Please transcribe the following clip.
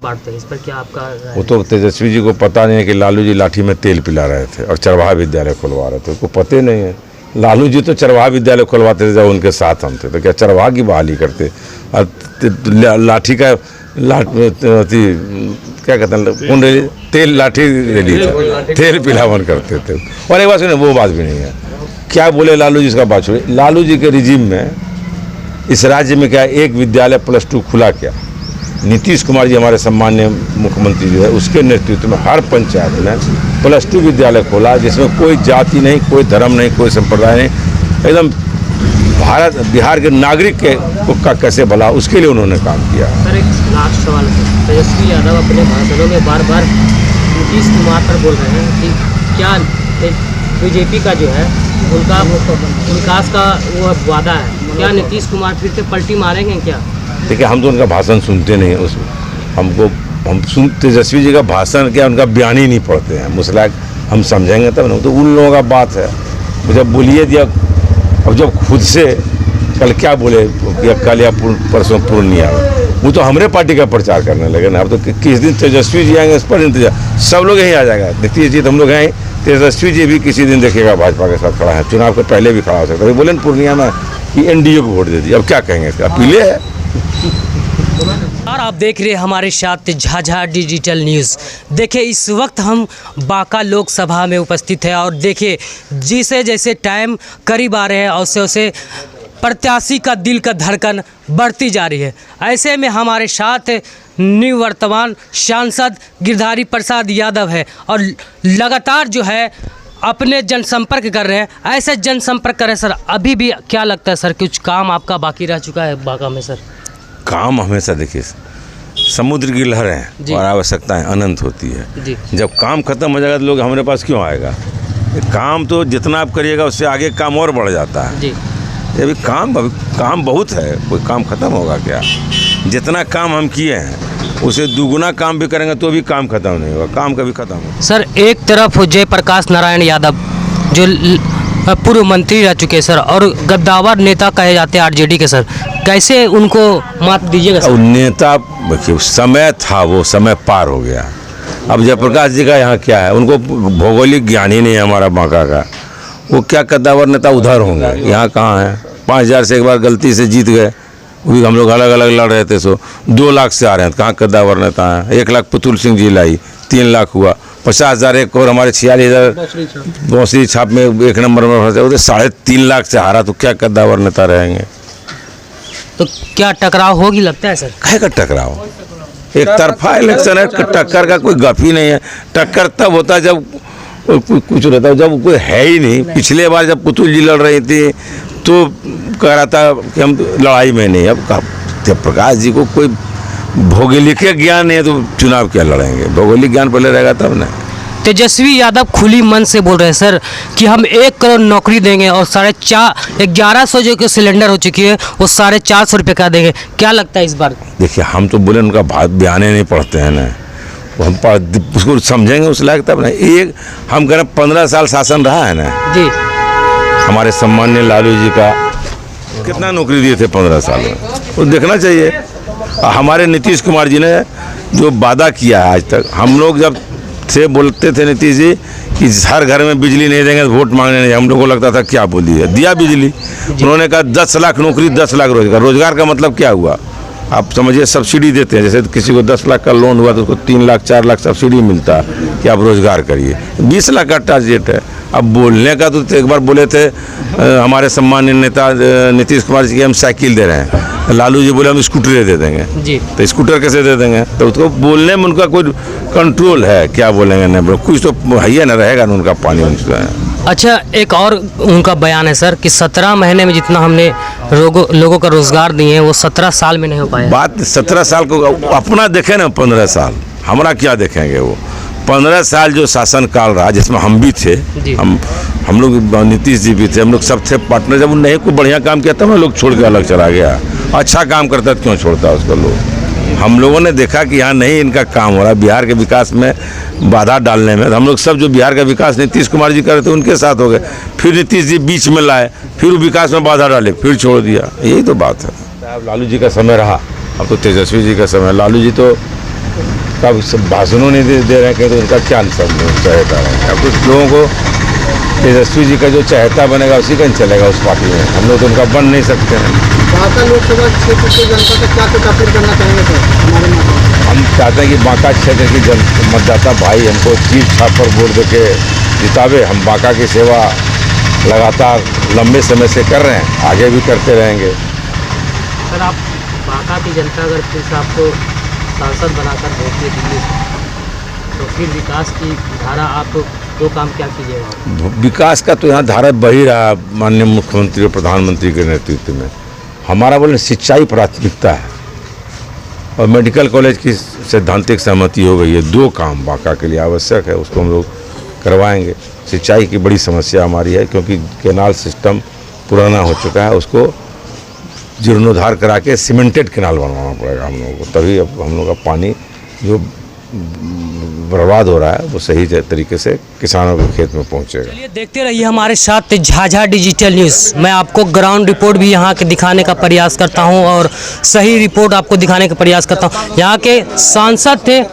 बांटते हैं, इस पर क्या आपका राय वो तो तेजस्वी जी को पता नहीं है कि लालू जी लाठी में तेल पिला रहे थे और चरवाहा विद्यालय खुलवा रहे थे, उसको पता ही नहीं है। लालू जी तो चरवाहा विद्यालय खुलवाते थे जब उनके साथ हम थे, तो क्या चरवाहा की बहाली करते और लाठी का क्या कहते हैं तेल लाठी रैली था, तेल पिलावन करते थे। और एक बात सुनिए, वो बात भी नहीं है। क्या बोले लालू जी, इसका बात छोड़िए। लालू जी के रिजीम में इस राज्य में क्या एक विद्यालय +2 खुला क्या? नीतीश कुमार जी हमारे सम्मान्य मुख्यमंत्री जो है, उसके नेतृत्व में हर पंचायत में +2 विद्यालय खोला, जिसमें कोई जाति नहीं, कोई धर्म नहीं, कोई संप्रदाय नहीं, एकदम बिहार के नागरिक का कैसे भला, उसके लिए उन्होंने काम किया। सर एक लास्ट सवाल है, तेजस्वी यादव अपने भाषणों में बार बार नीतीश कुमार पर बोल रहे हैं कि क्या बीजेपी का जो है उनका विकास का वो वादा है, क्या नीतीश कुमार फिर से पलटी मारेंगे क्या? देखिए, हम तो उनका भाषण सुनते नहीं, हम तेजस्वी जी का भाषण क्या, उनका बयान ही नहीं पढ़ते हैं। मुसला हम समझेंगे तब ना, तो उन लोगों का बात है। जब बोलिए दिया, अब जब खुद से कल क्या बोले या कल या परसों पूर्णिया, वो तो हमारे पार्टी का प्रचार करने लगे ना। अब तो किस दिन तेजस्वी जी आएंगे, इस पर इंतजार, सब लोग यहीं आ जाएगा। नीतीश जी तो हम लोग हैं, तेजस्वी जी भी किसी दिन देखिएगा भाजपा के साथ खड़ा है, चुनाव के पहले भी खड़ा हो सकता है। बोले ना पूर्णिया में कि एनडीए को वोट दे दिया, अब क्या कहेंगे, इसका अपीले है। और आप देख रहे हैं हमारे साथ झाझा डिजिटल न्यूज़। देखिए, इस वक्त हम बांका लोकसभा में उपस्थित हैं और देखिए जिसे जैसे टाइम करीब आ रहे हैं वैसे वैसे प्रत्याशी का दिल का धड़कन बढ़ती जा रही है। ऐसे में हमारे साथ निवर्तमान सांसद गिरधारी प्रसाद यादव है और लगातार जो है अपने जनसंपर्क कर रहे हैं। ऐसे जनसंपर्क कर रहे हैं सर, अभी भी क्या लगता है सर, कुछ काम आपका बाकी रह चुका है बांका में सर? काम हमेशा देखिए, समुद्र की लहरें और आवश्यकताएं अनंत होती है। जब काम खत्म हो जाएगा तो लोग हमारे पास क्यों आएगा? काम तो जितना आप करिएगा उससे आगे काम और बढ़ जाता है जी। अभी काम बहुत है, कोई काम खत्म होगा क्या? जितना काम हम किए हैं उसे दुगुना काम भी करेंगे तो भी काम खत्म नहीं होगा, काम कभी खत्म होगा। सर एक तरफ जयप्रकाश नारायण यादव जो पूर्व मंत्री रह चुके सर और गद्दावर नेता कहे जाते हैं आरजेडी के सर, कैसे उनको मात दीजिएगा सर? नेता देखिए, समय था, वो समय पार हो गया। अब जयप्रकाश जी का यहाँ क्या है, उनको भौगोलिक ज्ञान ही नहीं है हमारा बांका का। वो क्या कद्दावर नेता उधर होंगे, यहाँ कहाँ है? 5000 से एक बार गलती से जीत गए, वो भी हम लोग अलग अलग लड़ रहे थे, सो 2 लाख से आ रहे हैं, कहाँ कद्दावर नेता है? 1 लाख पुतुल सिंह जी लाई, 3 लाख हुआ, 50,000 एक और हमारे 46,000 बौसरी छाप में 1 नंबर में फंसे, वो 3.5 लाख से हारा, तो क्या कद्दावर नेता रहेंगे? तो क्या टकराव होगी लगता है सर? कहे का टकराव? एक तरफा इलेक्शन है, टक्कर का कोई गप ही नहीं है। टक्कर तब होता है जब कुछ रहता है, जब कोई है ही नहीं। पिछले बार जब पुतुल जी लड़ रही थी तो कह रहा था कि हम लड़ाई में नहीं। अब जयप्रकाश जी को कोई भौगोलिक ज्ञान नहीं है तो चुनाव क्या लड़ेंगे? भौगोलिक ज्ञान पहले रहेगा तब ना। तेजस्वी यादव खुली मन से बोल रहे हैं सर कि हम 1 करोड़ नौकरी देंगे और 1150 जो कि सिलेंडर हो चुकी है वो 450 रुपये का देंगे। क्या लगता है इस बार? देखिए, हम तो बोले उनका बयाने नहीं पढ़ते हैं ना, हम उसको समझेंगे उस लायक तब ना। एक हम कह रहे 15 साल शासन रहा है ना जी, हमारे सम्मान्य लालू जी का कितना नौकरी दिए थे 15 साल में, वो देखना चाहिए। हमारे नीतीश कुमार जी ने जो वादा किया है आज तक, हम लोग जब से बोलते थे नीतीश जी कि हर घर में बिजली नहीं देंगे तो वोट मांगने नहीं, हम लोग को लगता था क्या बोली है, दिया बिजली। उन्होंने कहा 10 लाख नौकरी, 10 लाख रोजगार। रोजगार का मतलब क्या हुआ? आप समझिए, सब्सिडी देते हैं, जैसे किसी को 10 लाख का लोन हुआ तो उसको 3 लाख 4 लाख सब्सिडी मिलता है कि आप रोजगार करिए। 20 लाख का टारगेट है। अब बोलने का तो एक बार बोले थे हमारे सम्मान्य नेता नीतीश कुमार जी की हम साइकिल दे रहे हैं, लालू जी बोले हम स्कूटर दे देंगे जी, तो स्कूटर कैसे दे देंगे? तो उसको बोलने में उनका कोई कंट्रोल है? क्या बोलेंगे? नहीं, कुछ तो है ना, रहेगा ना उनका पानी उनका। अच्छा, एक और उनका बयान है सर कि 17 महीने में जितना हमने लोगों का रोजगार दिए हैं वो 17 साल में नहीं हो पाया। बात 17 साल को अपना देखें ना, 15 साल हमारा क्या देखेंगे? वो 15 साल जो शासन काल रहा जिसमें हम भी थे, हम लोग नीतीश जी भी थे, हम लोग सब थे पार्टनर। जब नहीं कोई बढ़िया काम किया तब हम लोग छोड़ के अलग चला गया। अच्छा काम करता तो क्यों छोड़ता उसको लोग? हम लोगों ने देखा कि यहाँ नहीं इनका काम हो रहा, बिहार के विकास में बाधा डालने में, हम लोग सब जो बिहार का विकास नीतीश कुमार जी कर रहे थे उनके साथ हो गए। फिर नीतीश जी बीच में लाए, फिर विकास में बाधा डाले, फिर छोड़ दिया। यही तो बात है। अब लालू जी का समय रहा, अब तो तेजस्वी जी का समय। लालू जी तो कब सब भाषणों नहीं दे रहे हैं तो उनका क्या चाहता है। अब कुछ लोगों को तेजस्वी जी का जो चाहता बनेगा उसी का चलेगा उस पार्टी में, हम लोग तो उनका बन नहीं सकते हैं। बांका लोकसभा क्षेत्र की जनता से क्या कुछ अपील करना चाहेंगे सर हमारे माध्यम? हम चाहते हैं कि बांका क्षेत्र की मतदाता भाई हमको चीफ छाप पर वोट देके जितावे। हम बांका की सेवा लगातार लंबे समय से कर रहे हैं, आगे भी करते रहेंगे। सर आप बांका की जनता अगर फिर से आपको सांसद बनाकर भेजती है दिल्ली से, तो फिर विकास की धारा आप दो काम क्या कीजिएगा? विकास का तो यहाँ धारा बही रहा माननीय मुख्यमंत्री और प्रधानमंत्री के नेतृत्व में। हमारा बोले सिंचाई प्राथमिकता है और मेडिकल कॉलेज की सैद्धांतिक सहमति हो गई है। दो काम बांका के लिए आवश्यक है, उसको हम लोग करवाएंगे। सिंचाई की बड़ी समस्या हमारी है क्योंकि कैनाल सिस्टम पुराना हो चुका है, उसको जीर्णोद्धार करा के सीमेंटेड कैनाल बनवाना पड़ेगा हम लोगों को, तभी अब हम लोग का पानी जो बर्बाद हो रहा है वो सही तरीके से किसानों के खेत में पहुंचेगा। चलिए देखते रहिए हमारे साथ झाझा डिजिटल न्यूज़। मैं आपको ग्राउंड रिपोर्ट भी यहाँ के दिखाने का प्रयास करता हूँ और सही रिपोर्ट आपको दिखाने का प्रयास करता हूँ। यहाँ के सांसद थे